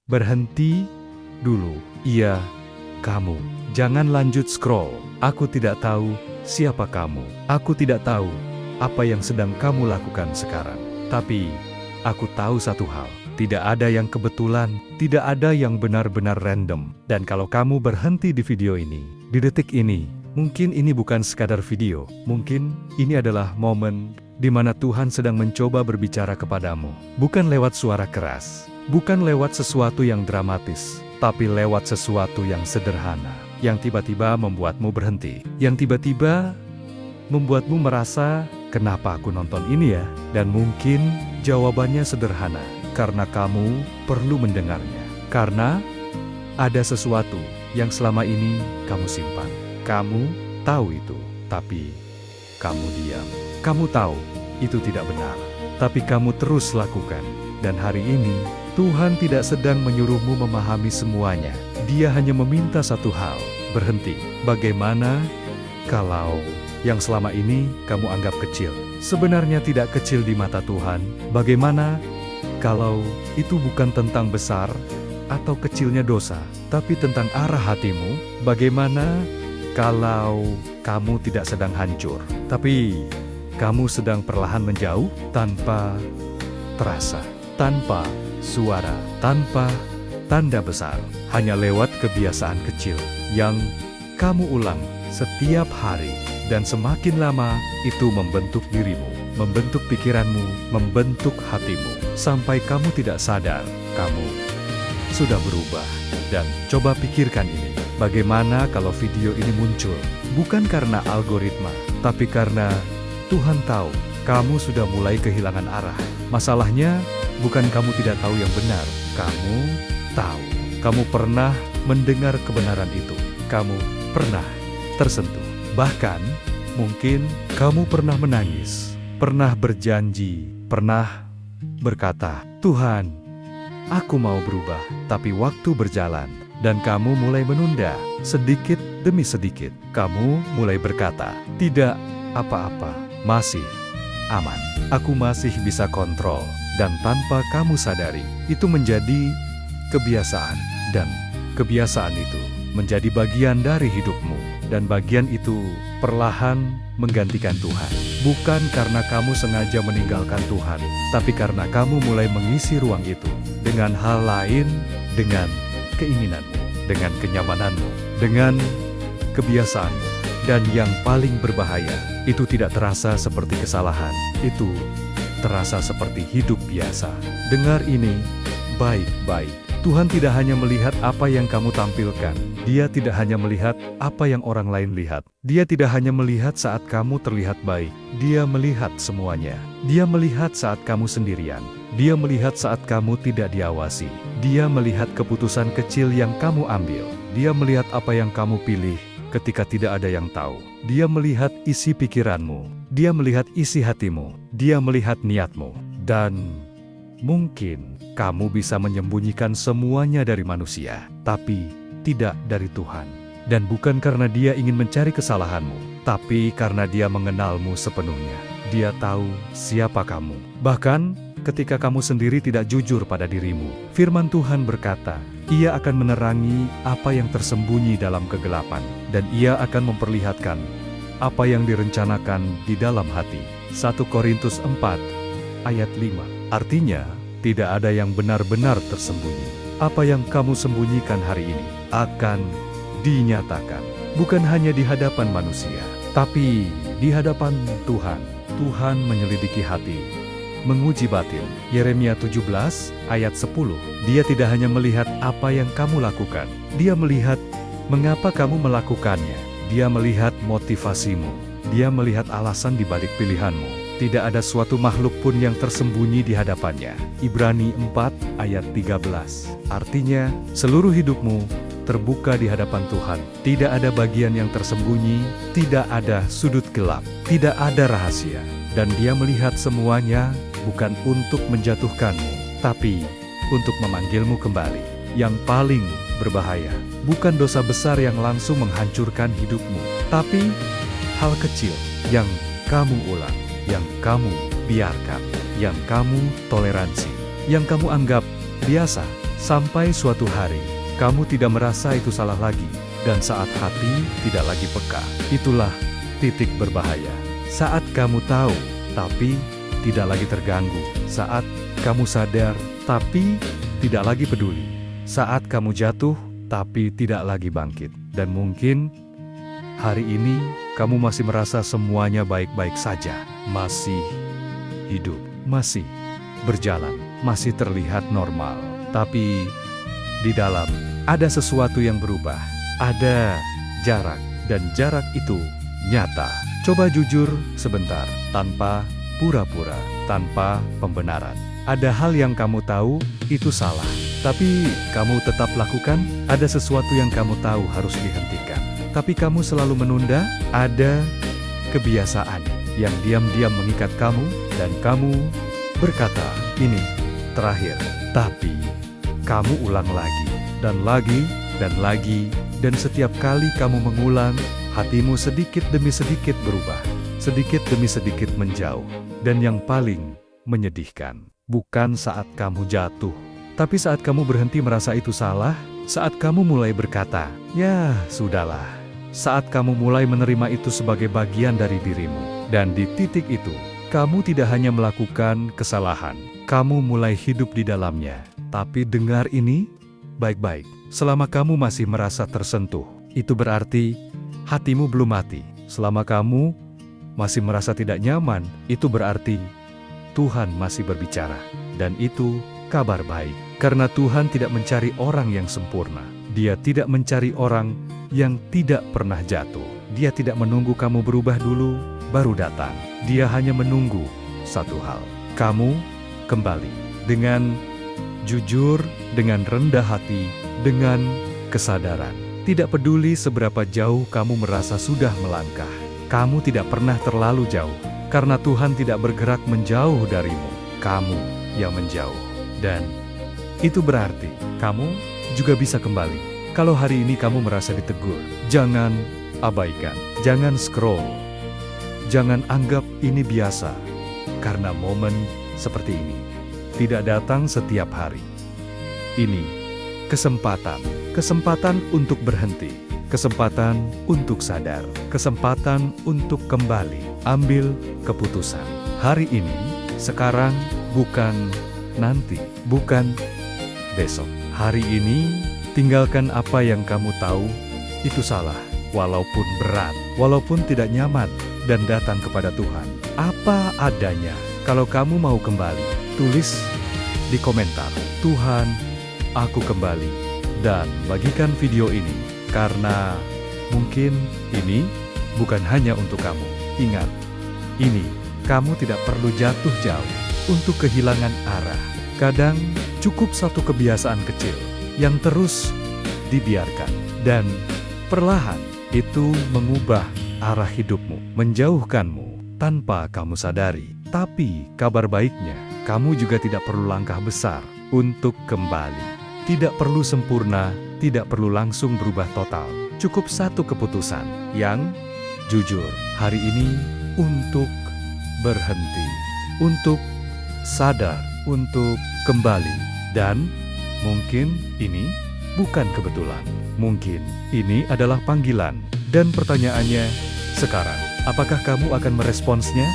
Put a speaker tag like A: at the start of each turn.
A: Berhenti dulu. Iya, kamu. Jangan lanjut scroll. Aku tidak tahu siapa kamu. Aku tidak tahu apa yang sedang kamu lakukan sekarang. Tapi, aku tahu satu hal. Tidak ada yang kebetulan, tidak ada yang benar-benar random. Dan kalau kamu berhenti di video ini, di detik ini, mungkin ini bukan sekadar video. Mungkin ini adalah momen di mana Tuhan sedang mencoba berbicara kepadamu. Bukan lewat suara keras, bukan lewat sesuatu yang dramatis, tapi lewat sesuatu yang sederhana, yang tiba-tiba membuatmu berhenti, yang tiba-tiba membuatmu merasa, kenapa aku nonton ini ya? Dan mungkin jawabannya sederhana, karena kamu perlu mendengarnya. Karena ada sesuatu yang selama ini kamu simpan. Kamu tahu itu, tapi kamu diam. Kamu tahu itu tidak benar, tapi kamu terus lakukan. Dan hari ini, Tuhan tidak sedang menyuruhmu memahami semuanya. Dia hanya meminta satu hal, berhenti. Bagaimana kalau yang selama ini kamu anggap kecil, sebenarnya tidak kecil di mata Tuhan? Bagaimana kalau itu bukan tentang besar atau kecilnya dosa, tapi tentang arah hatimu? Bagaimana kalau kamu tidak sedang hancur, tapi kamu sedang perlahan menjauh tanpa terasa, tanpa suara, tanpa tanda besar, hanya lewat kebiasaan kecil yang kamu ulang setiap hari, dan semakin lama itu membentuk dirimu, membentuk pikiranmu, membentuk hatimu, sampai kamu tidak sadar kamu sudah berubah. Dan coba pikirkan ini, bagaimana kalau video ini muncul bukan karena algoritma, tapi karena Tuhan tahu kamu sudah mulai kehilangan arah. Masalahnya bukan kamu tidak tahu yang benar, kamu tahu. Kamu pernah mendengar kebenaran itu, kamu pernah tersentuh. Bahkan mungkin kamu pernah menangis, pernah berjanji, pernah berkata, Tuhan, aku mau berubah. Tapi waktu berjalan dan kamu mulai menunda sedikit demi sedikit. Kamu mulai berkata, tidak apa-apa, masih aman. Aku masih bisa kontrol. Dan tanpa kamu sadari, itu menjadi kebiasaan. Dan kebiasaan itu menjadi bagian dari hidupmu. Dan bagian itu perlahan menggantikan Tuhan. Bukan karena kamu sengaja meninggalkan Tuhan, tapi karena kamu mulai mengisi ruang itu dengan hal lain, dengan keinginanmu, dengan kenyamananmu, dengan kebiasaanmu. Dan yang paling berbahaya, itu tidak terasa seperti kesalahan, itu terasa seperti hidup biasa. Dengar ini baik-baik. Tuhan tidak hanya melihat apa yang kamu tampilkan. Dia tidak hanya melihat apa yang orang lain lihat. Dia tidak hanya melihat saat kamu terlihat baik. Dia melihat semuanya. Dia melihat saat kamu sendirian. Dia melihat saat kamu tidak diawasi. Dia melihat keputusan kecil yang kamu ambil. Dia melihat apa yang kamu pilih ketika tidak ada yang tahu. Dia melihat isi pikiranmu. Dia melihat isi hatimu. Dia melihat niatmu. Dan mungkin kamu bisa menyembunyikan semuanya dari manusia, tapi tidak dari Tuhan. Dan bukan karena Dia ingin mencari kesalahanmu, tapi karena Dia mengenalmu sepenuhnya. Dia tahu siapa kamu. Bahkan ketika kamu sendiri tidak jujur pada dirimu, firman Tuhan berkata, Ia akan menerangi apa yang tersembunyi dalam kegelapan, dan Ia akan memperlihatkan apa yang direncanakan di dalam hati. 1 Korintus 4 ayat 5. Artinya, tidak ada yang benar-benar tersembunyi. Apa yang kamu sembunyikan hari ini akan dinyatakan. Bukan hanya di hadapan manusia, tapi di hadapan Tuhan. Tuhan menyelidiki hati, menguji batin. Yeremia 17 ayat 10. Dia tidak hanya melihat apa yang kamu lakukan. Dia melihat mengapa kamu melakukannya. Dia melihat motivasimu. Dia melihat alasan di balik pilihanmu. Tidak ada suatu makhluk pun yang tersembunyi di hadapannya. Ibrani 4 ayat 13. Artinya, seluruh hidupmu terbuka di hadapan Tuhan. Tidak ada bagian yang tersembunyi, tidak ada sudut gelap, tidak ada rahasia. Dan Dia melihat semuanya bukan untuk menjatuhkanmu, tapi untuk memanggilmu kembali. Yang paling berbahaya, bukan dosa besar yang langsung menghancurkan hidupmu, tapi hal kecil yang kamu ulang, yang kamu biarkan, yang kamu toleransi, yang kamu anggap biasa Sampai suatu hari, kamu tidak merasa itu salah lagi, dan saat hati tidak lagi peka, itulah titik berbahaya. Saat kamu tahu, tapi tidak lagi terganggu. Saat kamu sadar, tapi tidak lagi peduli. Saat kamu jatuh, tapi tidak lagi bangkit. Dan mungkin hari ini kamu masih merasa semuanya baik-baik saja, masih hidup, masih berjalan, masih terlihat normal. Tapi di dalam ada sesuatu yang berubah, ada jarak, dan jarak itu nyata. Coba jujur sebentar, tanpa pura-pura, tanpa pembenaran. Ada hal yang kamu tahu itu salah, tapi kamu tetap lakukan. Ada sesuatu yang kamu tahu harus dihentikan, tapi kamu selalu menunda. Ada kebiasaan yang diam-diam mengikat kamu, dan kamu berkata, "Ini terakhir." Tapi kamu ulang lagi, dan lagi, dan lagi, dan setiap kali kamu mengulang, hatimu sedikit demi sedikit berubah, sedikit demi sedikit menjauh. Dan yang paling menyedihkan, bukan saat kamu jatuh, tapi saat kamu berhenti merasa itu salah, saat kamu mulai berkata, "Ya, sudahlah." Saat kamu mulai menerima itu sebagai bagian dari dirimu. Dan di titik itu, kamu tidak hanya melakukan kesalahan, kamu mulai hidup di dalamnya. Tapi dengar ini baik-baik, selama kamu masih merasa tersentuh, itu berarti hatimu belum mati. Selama kamu masih merasa tidak nyaman, itu berarti Tuhan masih berbicara. Dan itu kabar baik, karena Tuhan tidak mencari orang yang sempurna. Dia tidak mencari orang yang tidak pernah jatuh. Dia tidak menunggu kamu berubah dulu, baru datang. Dia hanya menunggu satu hal, kamu kembali dengan jujur, dengan rendah hati, dengan kesadaran. Tidak peduli seberapa jauh kamu merasa sudah melangkah, kamu tidak pernah terlalu jauh, karena Tuhan tidak bergerak menjauh darimu, kamu yang menjauh. Dan itu berarti kamu juga bisa kembali. Kalau hari ini kamu merasa ditegur, jangan abaikan, jangan scroll, jangan anggap ini biasa, karena momen seperti ini tidak datang setiap hari. Ini kesempatan, kesempatan untuk berhenti, kesempatan untuk sadar, kesempatan untuk kembali, ambil keputusan. Hari ini, sekarang, bukan nanti, bukan besok. Hari ini, tinggalkan apa yang kamu tahu, itu salah, walaupun berat, walaupun tidak nyaman, dan datang kepada Tuhan. Apa adanya, kalau kamu mau kembali, tulis di komentar, "Tuhan, aku kembali." Dan bagikan video ini, karena mungkin ini bukan hanya untuk kamu. Ingat, ini kamu tidak perlu jatuh jauh untuk kehilangan arah. Kadang cukup satu kebiasaan kecil yang terus dibiarkan, dan perlahan itu mengubah arah hidupmu, menjauhkanmu tanpa kamu sadari. Tapi kabar baiknya, kamu juga tidak perlu langkah besar untuk kembali. Tidak perlu sempurna, tidak perlu langsung berubah total. Cukup satu keputusan yang jujur hari ini untuk berhenti, untuk sadar, untuk kembali. Dan mungkin ini bukan kebetulan. Mungkin ini adalah panggilan. Dan pertanyaannya sekarang, apakah kamu akan meresponsnya?